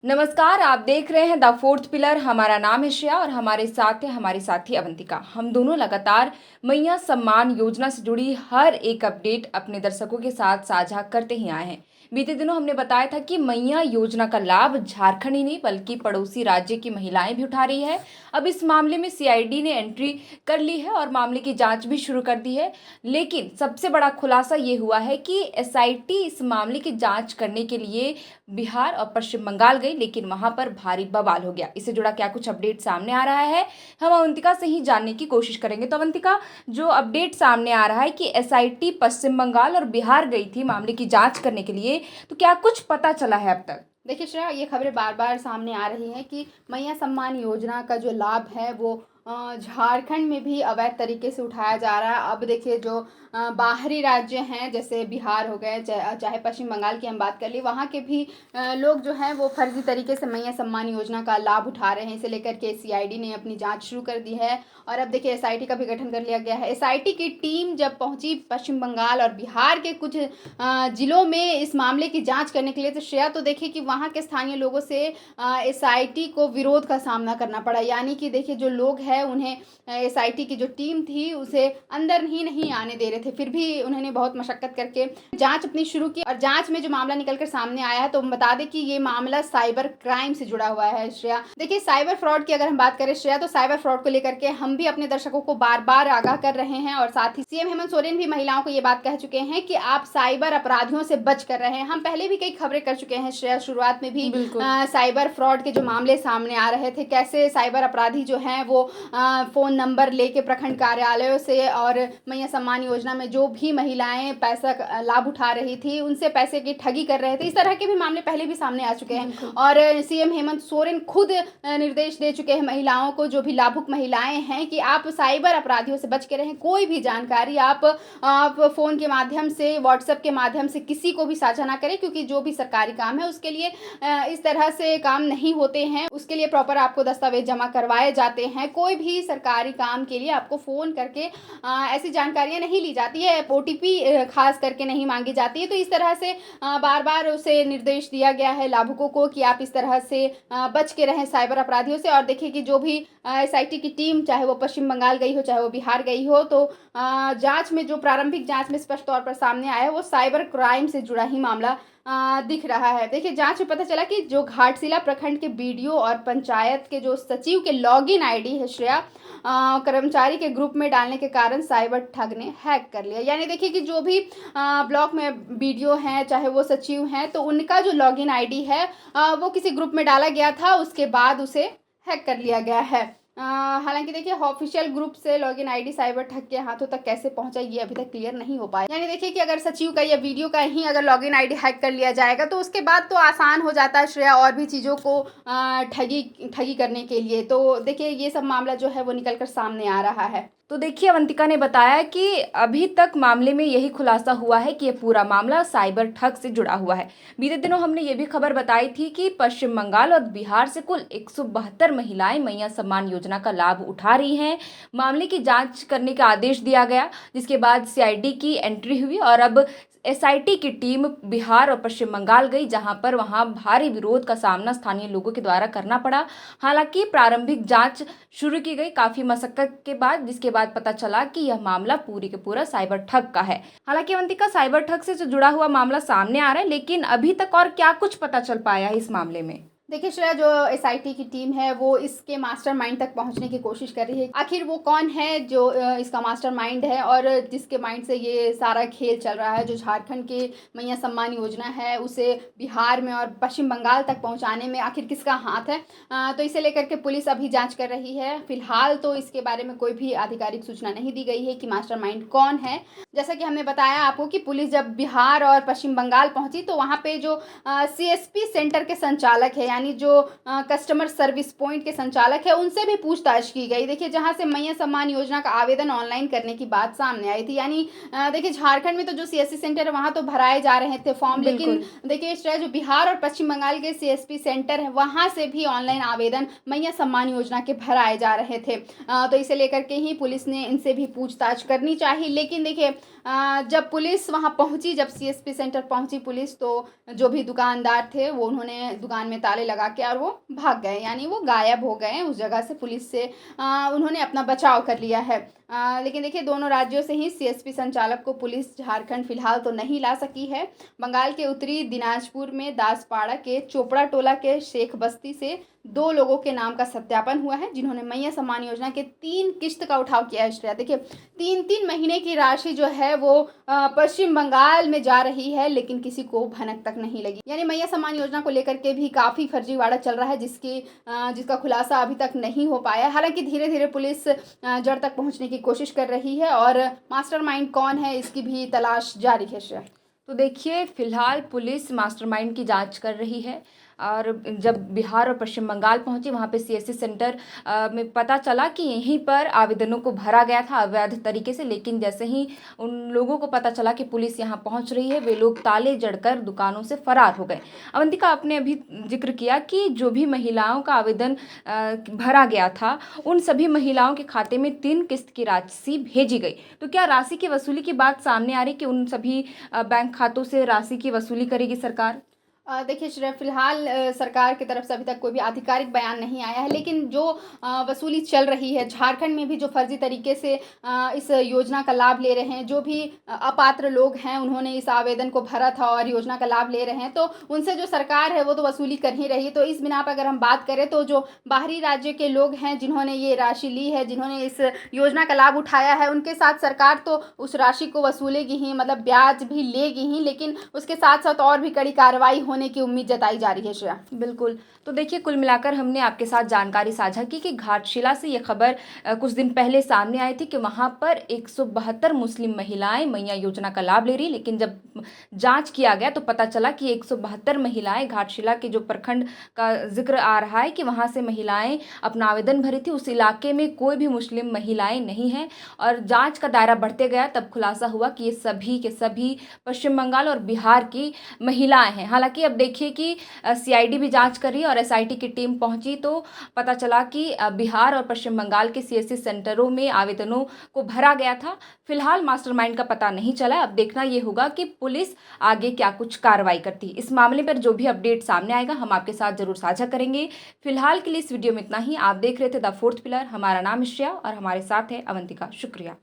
नमस्कार, आप देख रहे हैं द फोर्थ पिलर। हमारा नाम है श्रेया और हमारे साथ है हमारी साथी अवंतिका। हम दोनों लगातार मैया सम्मान योजना से जुड़ी हर एक अपडेट अपने दर्शकों के साथ साझा करते ही आए हैं। बीते दिनों हमने बताया था कि मैया योजना का लाभ झारखंड ही नहीं बल्कि पड़ोसी राज्य की महिलाएं भी उठा रही है। अब इस मामले में सीआईडी ने एंट्री कर ली है और मामले की जांच भी शुरू कर दी है। लेकिन सबसे बड़ा खुलासा ये हुआ है कि एसआईटी इस मामले की जांच करने के लिए बिहार और पश्चिम बंगाल गई, लेकिन वहां पर भारी बवाल हो गया। इससे जुड़ा क्या कुछ अपडेट सामने आ रहा है, हम अवंतिका से ही जानने की कोशिश करेंगे। तो अवंतिका, जो अपडेट सामने आ रहा है कि एसआईटी पश्चिम बंगाल और बिहार गई थी मामले की जांच करने के लिए, तो क्या कुछ पता चला है अब तक? देखिए श्रेया, ये खबरें बार बार सामने आ रही हैं कि मैया सम्मान योजना का जो लाभ है वो झारखंड में भी अवैध तरीके से उठाया जा रहा है। अब देखिए, जो बाहरी राज्य हैं जैसे बिहार हो गए, चाहे पश्चिम बंगाल की हम बात कर ली, वहाँ के भी लोग जो हैं वो फर्जी तरीके से मैया सम्मान योजना का लाभ उठा रहे हैं। इसे लेकर के सीआईडी ने अपनी जांच शुरू कर दी है और अब देखिए एसआईटी का भी गठन कर लिया गया है। एसआईटी की टीम जब पहुंची पश्चिम बंगाल और बिहार के कुछ जिलों में इस मामले की जांच करने के लिए, तो श्रेया तो देखिए कि वहाँ के स्थानीय लोगों से एसआईटी को विरोध का सामना करना पड़ा। यानी कि देखिए, जो लोग हैं उन्हें एसआईटी की जो टीम थी उसे अंदर ही नहीं आने दे रहे थे। फिर भी उन्होंने बहुत मशक्कत करके जांच अपनी शुरू की और जांच में जो मामला निकल कर सामने आया है, तो हम बता दें कि ये मामला साइबर क्राइम से जुड़ा हुआ है। श्रेया देखिए, साइबर फ्रॉड की अगर हम बात करें श्रेया, तो साइबर फ्रॉड को लेकर के हम भी अपने दर्शकों को बार बार आगाह कर रहे हैं और साथ ही सीएम हेमंत सोरेन भी महिलाओं को ये बात कह चुके हैं कि आप साइबर अपराधियों से बच कर रहे हैं। हम पहले भी कई खबरें कर चुके हैं श्रेया, शुरुआत में भी साइबर फ्रॉड के जो मामले सामने आ रहे थे, कैसे साइबर अपराधी जो हैं वो फोन नंबर लेके प्रखंड कार्यालयों से और मैया सम्मान योजना में जो भी महिलाएं पैसा लाभ उठा रही थी उनसे पैसे की ठगी कर रहे थे। इस तरह के भी मामले पहले भी सामने आ चुके हैं और सीएम हेमंत सोरेन खुद निर्देश दे चुके हैं महिलाओं को, जो भी लाभुक महिलाएं हैं, कि आप साइबर अपराधियों से बच के रहें। कोई भी जानकारी आप फ़ोन के माध्यम से, व्हाट्सएप के माध्यम से किसी को भी साझा ना करें, क्योंकि जो भी सरकारी काम है उसके लिए इस तरह से काम नहीं होते हैं। उसके लिए प्रॉपर आपको दस्तावेज जमा करवाए जाते हैं। कोई भी सरकारी काम के लिए आपको फ़ोन करके ऐसी जानकारियां नहीं ली जाती है, ओटीपी खास करके नहीं मांगी जाती है। तो इस तरह से बार बार उसे निर्देश दिया गया है लाभुकों को कि आप इस तरह से बच के रहें साइबर अपराधियों से। और देखिए कि जो भी एसआईटी की टीम, चाहे वो पश्चिम बंगाल गई हो चाहे वो बिहार गई हो, तो जांच में, जो प्रारंभिक जांच में स्पष्ट तौर पर सामने आया है, वो साइबर क्राइम से जुड़ा ही मामला दिख रहा है। देखिए, जांच में पता चला कि जो घाटशिला प्रखंड के बीडीओ और पंचायत के जो सचिव के लॉगिन आईडी है श्रेया, कर्मचारी के ग्रुप में डालने के कारण साइबर ठग ने हैक कर लिया। यानी देखिए कि जो भी ब्लॉक में बीडीओ हैं चाहे वो सचिव हैं, तो उनका जो लॉगिन आईडी है वो किसी ग्रुप में डाला गया था, उसके बाद उसे हैक कर लिया गया है। हालांकि देखिए, ऑफिशियल ग्रुप से लॉगिन आईडी साइबर ठग के हाथों तक कैसे पहुंचा, ये अभी तक क्लियर नहीं हो पाया। यानी देखिए कि अगर सचिव का या वीडियो का ही अगर लॉगिन आईडी हैक कर लिया जाएगा तो उसके बाद तो आसान हो जाता है श्रेया और भी चीज़ों को ठगी करने के लिए। तो देखिए, ये सब मामला जो है वो निकल कर सामने आ रहा है। तो देखिए, अवंतिका ने बताया कि अभी तक मामले में यही खुलासा हुआ है कि ये पूरा मामला साइबर ठग से जुड़ा हुआ है। बीते दिनों हमने ये भी खबर बताई थी कि पश्चिम बंगाल और बिहार से कुल 172 महिलाएं मैया सम्मान योजना का लाभ उठा रही हैं। मामले की जांच करने का आदेश दिया गया, जिसके बाद सीआईडी की एंट्री हुई और अब एसआईटी की टीम बिहार और पश्चिम बंगाल गई, जहां पर वहां भारी विरोध का सामना स्थानीय लोगों के द्वारा करना पड़ा। हालांकि प्रारंभिक जांच शुरू की गई काफी मशक्कत के बाद, जिसके बाद पता चला कि यह मामला पूरी के पूरा साइबर ठग का है। हालांकि अवंतिका, साइबर ठग से जो जुड़ा हुआ मामला सामने आ रहा है, लेकिन अभी तक और क्या कुछ पता चल पाया है इस मामले में? देखिए श्रेया, जो एसआईटी की टीम है वो इसके मास्टरमाइंड तक पहुंचने की कोशिश कर रही है। आखिर वो कौन है जो इसका मास्टरमाइंड है और जिसके माइंड से ये सारा खेल चल रहा है, जो झारखंड के मैया सम्मान योजना है उसे बिहार में और पश्चिम बंगाल तक पहुंचाने में आखिर किसका हाथ है। तो इसे लेकर के पुलिस अभी जांच कर रही है। फिलहाल तो इसके बारे में कोई भी आधिकारिक सूचना नहीं दी गई है कि मास्टरमाइंड कौन है। जैसा कि हमने बताया आपको कि पुलिस जब बिहार और पश्चिम बंगाल पहुंची तो वहाँ पे जो सीएसपी सेंटर के संचालक है, यानी जो कस्टमर सर्विस पॉइंट के संचालक है, उनसे भी पूछताछ की गई। देखिए, जहां से मैया सम्मान योजना का आवेदन ऑनलाइन करने की बात सामने आई थी। यानी देखिए, झारखंड में तो जो सीएससी सेंटर है वहां तो भराए जा रहे थे फॉर्म, लेकिन देखिए जो बिहार और पश्चिम बंगाल के सीएसपी सेंटर है वहां से भी ऑनलाइन आवेदन मैया सम्मान योजना के भराए जा रहे थे। तो इसे लेकर के ही पुलिस ने इनसे भी पूछताछ करनी चाहिए। लेकिन देखिए, जब पुलिस वहां पहुंची, जब सीएसपी सेंटर पहुंची पुलिस, तो जो भी दुकानदार थे वो उन्होंने दुकान में ताले लगा के और वो भाग गए, यानी वो गायब हो गए उस जगह से। पुलिस से उन्होंने अपना बचाव कर लिया है। लेकिन देखिए दोनों राज्यों से ही सीएसपी संचालक को पुलिस झारखंड फिलहाल तो नहीं ला सकी है। बंगाल के उत्तरी दिनाजपुर में दासपाड़ा के चोपड़ा टोला के शेख बस्ती से 2 लोगों के नाम का सत्यापन हुआ है, जिन्होंने मैया सम्मान योजना के 3 किस्त का उठाव किया है। श्रेया देखिए 3-3 महीने की राशि जो है वो पश्चिम बंगाल में जा रही है, लेकिन किसी को भनक तक नहीं लगी। यानी मैया सम्मान योजना को लेकर के भी काफ़ी फर्जीवाड़ा चल रहा है, जिसका खुलासा अभी तक नहीं हो पाया। हालांकि धीरे धीरे पुलिस जड़ तक पहुंचने की कोशिश कर रही है और मास्टरमाइंड कौन है इसकी भी तलाश जारी है। श्रेया तो देखिए फिलहाल पुलिस मास्टरमाइंड की जांच कर रही है और जब बिहार और पश्चिम बंगाल पहुंची वहां पे सीएससी सेंटर में पता चला कि यहीं पर आवेदनों को भरा गया था अवैध तरीके से। लेकिन जैसे ही उन लोगों को पता चला कि पुलिस यहां पहुंच रही है, वे लोग ताले जड़कर दुकानों से फरार हो गए। अवंतिका, आपने अभी जिक्र किया कि जो भी महिलाओं का आवेदन भरा गया था उन सभी महिलाओं के खाते में 3 किस्त की राशि भेजी गई। तो क्या राशि की वसूली की बात सामने आ रही कि उन सभी बैंक खातों से राशि की वसूली करेगी सरकार? देखिए श्रेया फिलहाल सरकार की तरफ से अभी तक कोई भी आधिकारिक बयान नहीं आया है, लेकिन जो वसूली चल रही है झारखंड में भी, जो फर्जी तरीके से इस योजना का लाभ ले रहे हैं, जो भी अपात्र लोग हैं उन्होंने इस आवेदन को भरा था और योजना का लाभ ले रहे हैं, तो उनसे जो सरकार है वो तो वसूली कर ही रही है। तो इस बिना पर अगर हम बात करें तो जो बाहरी राज्य के लोग हैं जिन्होंने ये राशि ली है, जिन्होंने इस योजना का लाभ उठाया है, उनके साथ सरकार तो उस राशि को वसूलेगी ही, मतलब ब्याज भी लेगी ही, लेकिन उसके साथ साथ और भी कड़ी कार्रवाई होने की उम्मीद जताई जा रही है। श्रेया बिल्कुल। तो देखिए कुल मिलाकर हमने आपके साथ जानकारी साझा की कि घाटशिला से ये खबर कुछ दिन पहले सामने आई थी कि वहाँ पर 172 मुस्लिम महिलाएं मैया योजना का लाभ ले रही। लेकिन जब जांच किया गया तो पता चला कि 172 महिलाएं, घाटशिला के जो प्रखंड का जिक्र आ रहा है कि वहाँ से महिलाएं अपना आवेदन भरी थी, उस इलाके में कोई भी मुस्लिम महिलाएं नहीं हैं। और जाँच का दायरा बढ़ते गया तब खुलासा हुआ कि ये सभी के सभी पश्चिम बंगाल और बिहार की महिलाएं हैं। हालांकि अब देखिए कि सीआईडी भी जांच कर रही है और एसआईटी की टीम पहुंची तो पता चला कि बिहार और पश्चिम बंगाल के सीएससी सेंटरों में आवेदनों को भरा गया था। फिलहाल मास्टरमाइंड का पता नहीं चला है। अब देखना ये होगा कि पुलिस आगे क्या कुछ कार्रवाई करती है। इस मामले पर जो भी अपडेट सामने आएगा हम आपके साथ जरूर साझा करेंगे। फिलहाल के लिए इस वीडियो में इतना ही। आप देख रहे थे द फोर्थ पिलर। हमारा नाम है श्रेया और हमारे साथ है अवंतिका। शुक्रिया।